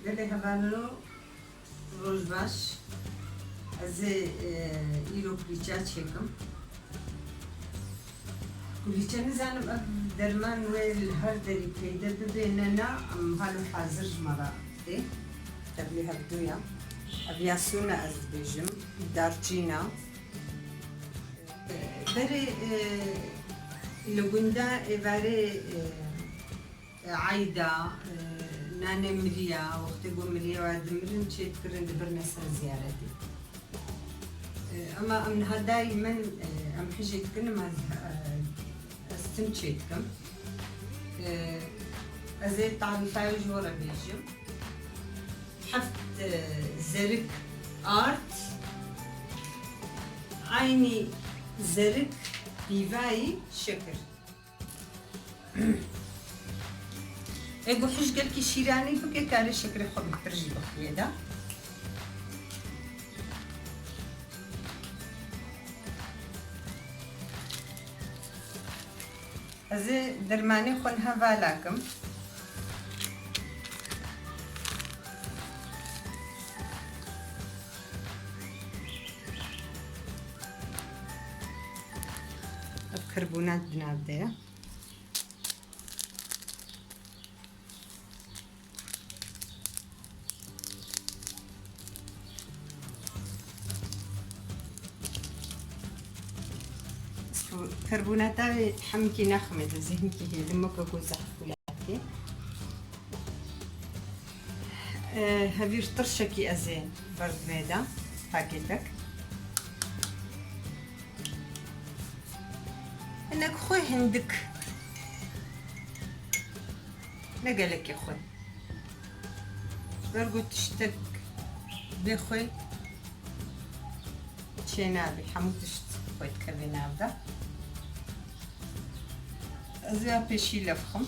دلي هبانو روز باش از ایرو کلیچا چکم کلیچا نزانم اب درمان ویل هر دری پیدا ببیننا ام حالو حاضر مرا ده تبلی هبدویا ابیاسونا از بیجم دارچینا بری لگوندا ایواره عايدة نانا مريا وقت يقول مريا وعد مرين شيء تكرن دبرنا سر زيارتي أما من هذا دائما أم حاجة تكلم استنشيتكم أزيد تعرفي جورا بيجم حفت زرق آرت عيني زرق بيفاي شكر اگه خوش گل کی شیرانی بکه کاری شکر خوب ترجیح بخویه دا از درمانی خون هوا لاکم کربونات بنابده كربونات حمكي نخمد زهنكي هي لما كوكو زحفولاتي هفير طرشكي أزين برد ميدا باكيتك انك خوي هندك نقلك يا خوي برقو تشتك بخوي تشينابي حمو تشت خوي تكربينا بدا زي بيشي لفخم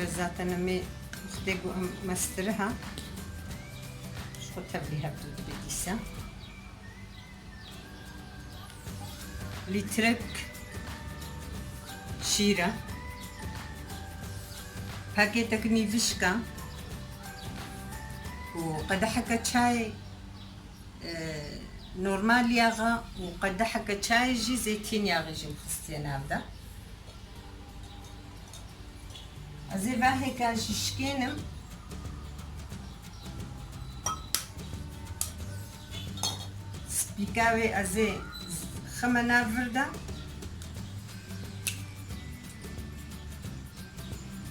رزات انا مي مختيقو مسترها شو تبليها بديسة لترك شيرة باكيتك نيفشكا وقدحك شاي نورمال ياغا وقدحك شاي جي زيتين ياغا جي مخصتين هذا ازي باهيكا ششكينم سبيكاوي ازي خمنا فردا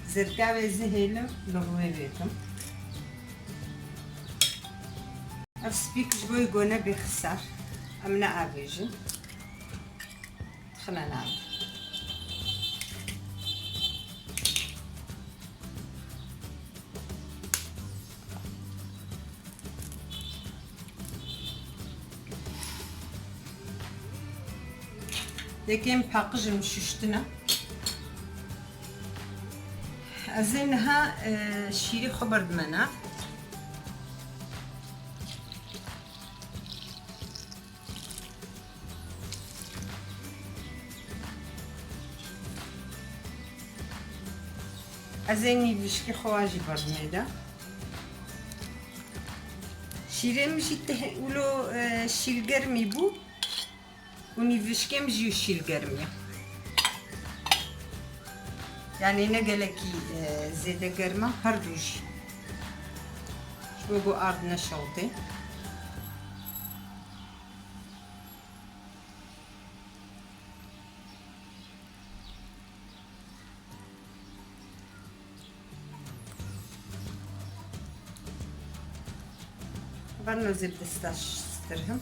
زركاوي زهيلم لغوي بيكم اف سبيك جبوي قونا بخسار امنا ابيجي خلنا نعمل لكن باقج مششتنا أزينها شيري خبر دمنا أزيني بشكي خواجي برميدا شيري مشي تقولو شيل قرمي بو ونيفشكم جيو شيل قرمية يعني نقلكي زيادة قرمة هردوش شوقو أرضنا شوطي برنو زبدة 16 درهم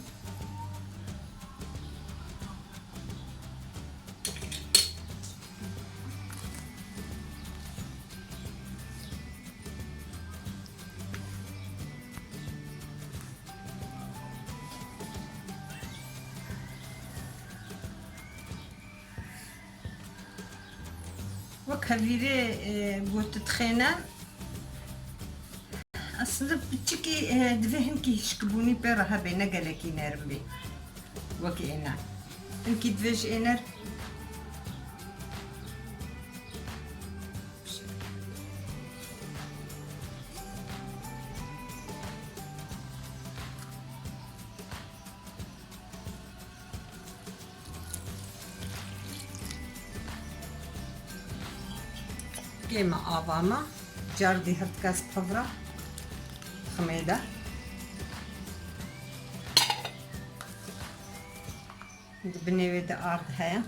وەک هەڤیرێ گوتت خێنە ئەسڵە بچکی divê hinkî hişkibûnî pê re hebe ne gelekî nerim bê wek êner hinkî divê ji êner gême ava me cardî hevdikes pevra ximê de di binê wê de ard heye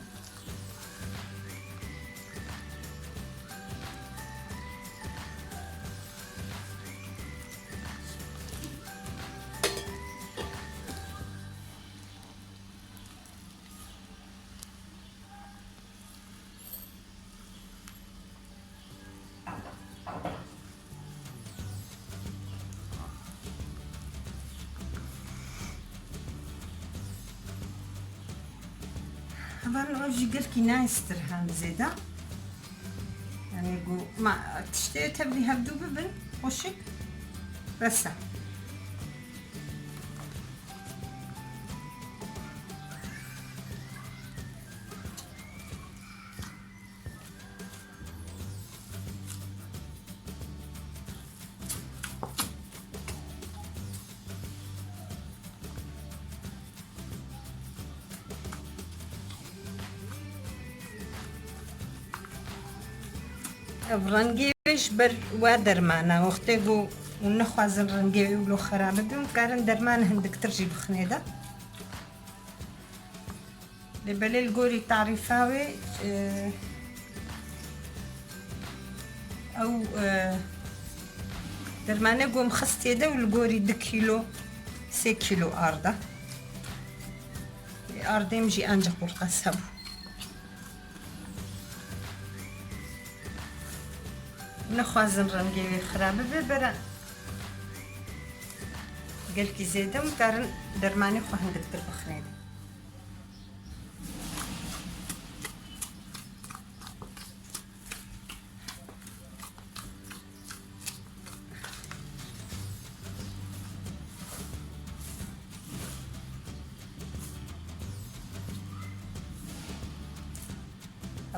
طبعا جي قلكي نايستر هان زيادة يعني قو ما تشتري تبلي هبدو ببن وشك بس رنگیش بر و درمانه وقتی گو اون نخوازن رنگی ولو خرابه بیم کارن درمان هندک ترجی بخنیده لبلیل گوری تعریفاوی او درمانه گوم خستیده والگوری 2 کیلو 3 کیلو آرده آرده میجی انجا قرقه سبو نخوازن رنگی خرابه ببرن قلکی زیده مکارن درمانی خو هندک تر بخنیده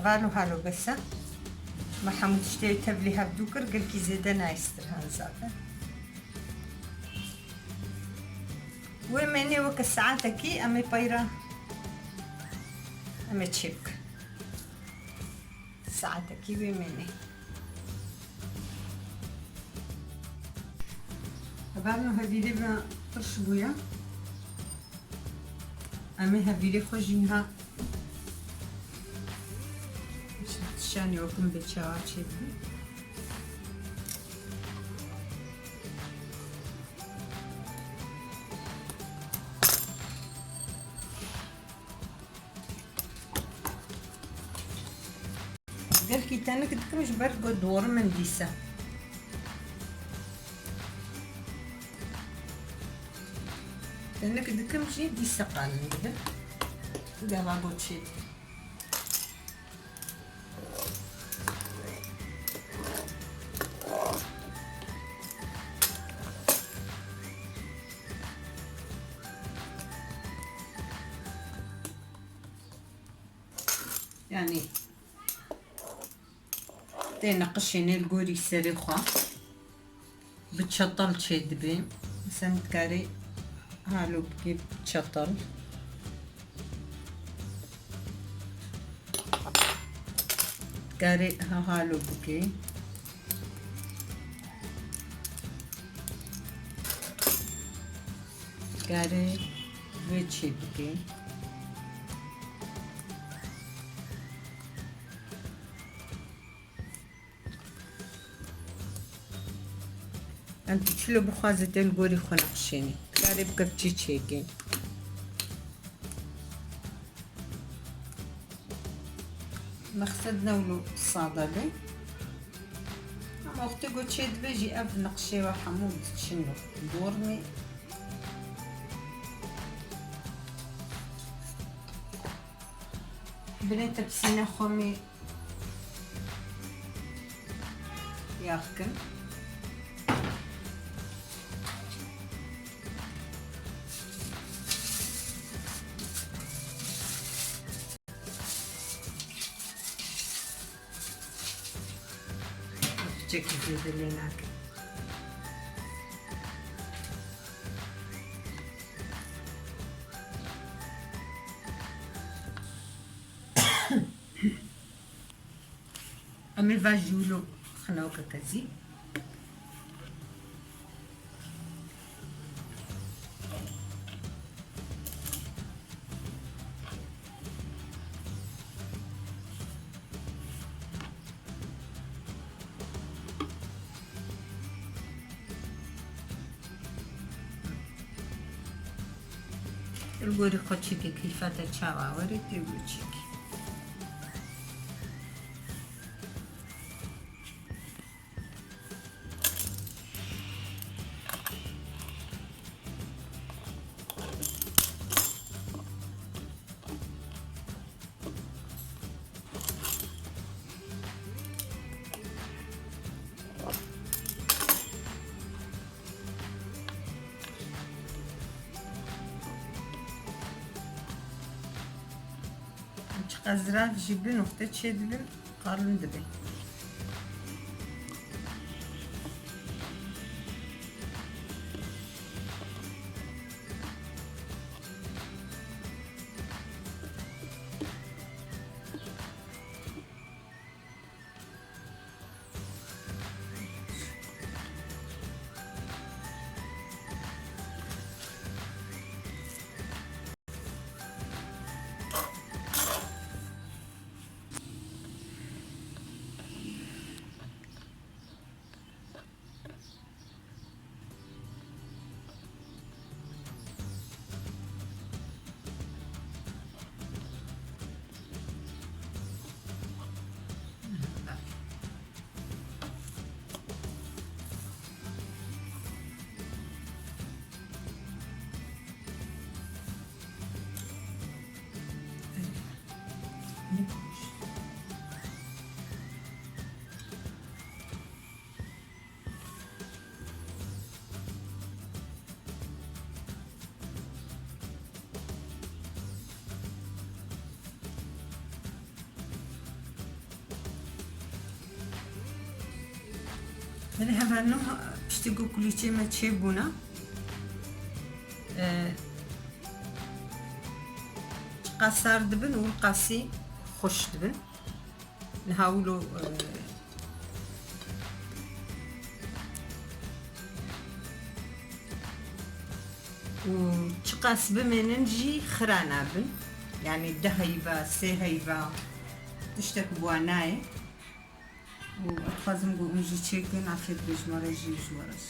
هالو هالو بسه ما حمود تشتري تبلي هبدوكر قلكي زيادة نايستر هنزافة وماني وك ساعتكي امي بايرة امي تشيك ساعتكي وماني طبعا هذي ما ترشبويا امي هذي خوجينها شاني وكم بتشاواتشي قال كي تانك دكمش برقو دور من ديسا تانك دكمش ديسا قالن كده ده باغو تشيد يعني تنقشيني القوري سريخة بتشطل شد بي مثلا تكاري هالو بكي بتشطل تكاري هالو بكي تكاري ويتشي بكي انت تشلو بخوازة القوري خنقشيني تكاري بكبتشي تشيكي مقصدنا ولو الصادلي اما اختي قلت شيد بيجي اب نقشي وحمود شنو دورني بنيت بسينة خومي yakın. Çekildi dilinak. أمي فاجولو خناوكا كزي الوري خوتشيكي كيفاتا تشاوا وري تيوتشيكي أزرق جيبي نقطة شدلن قارن دبي هذا هذا النوع بشتقو كل شيء ما تشيبونا قصار دبن والقاسي خوش دبن نحاولو وتقاس بمننجي خرانا بن يعني ده هيبة سي هيبة تشتك بواناي وأتخازم قو أمجي تشيكن عفيت بيش مرجي جوارش